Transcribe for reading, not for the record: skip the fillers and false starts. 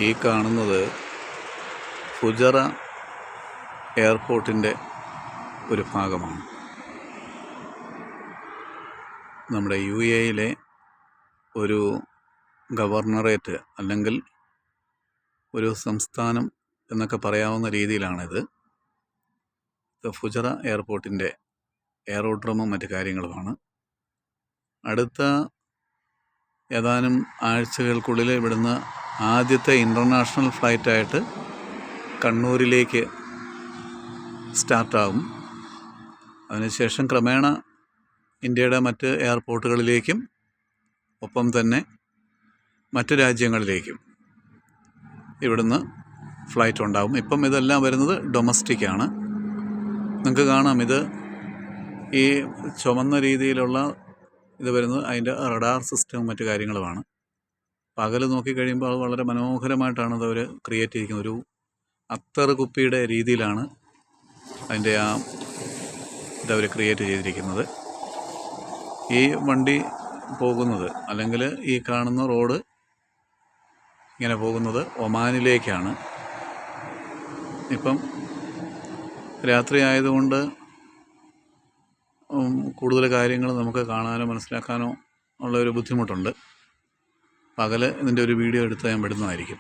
ഈ കാണുന്നത് ഫുജറ എയർപോർട്ടിൻ്റെ ഒരു ഭാഗമാണ്. നമ്മുടെ UAE ഒരു ഗവർണറേറ്റ് അല്ലെങ്കിൽ ഒരു സംസ്ഥാനം എന്നൊക്കെ പറയാവുന്ന രീതിയിലാണിത്. ഫുജറ എയർപോർട്ടിൻ്റെ എയറോഡ്രോമും മറ്റു കാര്യങ്ങളുമാണ്. അടുത്ത ഏതാനും ആഴ്ചകൾക്കുള്ളിൽ ഇവിടുന്ന് ആദ്യത്തെ ഇൻ്റർനാഷണൽ ഫ്ലൈറ്റായിട്ട് കണ്ണൂരിലേക്ക് സ്റ്റാർട്ടാകും. അതിനുശേഷം ക്രമേണ ഇന്ത്യയുടെ മറ്റ് എയർപോർട്ടുകളിലേക്കും ഒപ്പം തന്നെ മറ്റ് രാജ്യങ്ങളിലേക്കും ഇവിടുന്ന് ഫ്ലൈറ്റ് ഉണ്ടാകും. ഇപ്പം ഇതെല്ലാം വരുന്നത് ഡൊമസ്റ്റിക്കാണ്. നിങ്ങൾക്ക് കാണാം, ഇത് ഈ ചുമന്ന രീതിയിലുള്ള ഇത് വരുന്നത് അതിൻ്റെ റഡാർ സിസ്റ്റവും മറ്റു കാര്യങ്ങളുമാണ്. പകൽ നോക്കിക്കഴിയുമ്പോൾ അത് വളരെ മനോഹരമായിട്ടാണ് അതവർ ക്രിയേറ്റ് ചെയ്തിരിക്കുന്നത്. ഒരു അത്തറ് കുപ്പിയുടെ രീതിയിലാണ് അതിൻ്റെ ഇതവർ ക്രിയേറ്റ് ചെയ്തിരിക്കുന്നത്. ഈ വണ്ടി പോകുന്നത് അല്ലെങ്കിൽ ഈ കാണുന്ന റോഡ് ഇങ്ങനെ പോകുന്നത് ഒമാനിലേക്കാണ്. ഇപ്പം രാത്രി ആയതുകൊണ്ട് കൂടുതൽ കാര്യങ്ങൾ നമുക്ക് കാണാനോ മനസ്സിലാക്കാനോ ഉള്ള ഒരു ബുദ്ധിമുട്ടുണ്ട്. പകൽ ഇതിൻ്റെ ഒരു വീഡിയോ എടുത്ത് ഞാൻ വിടുന്നതായിരിക്കും.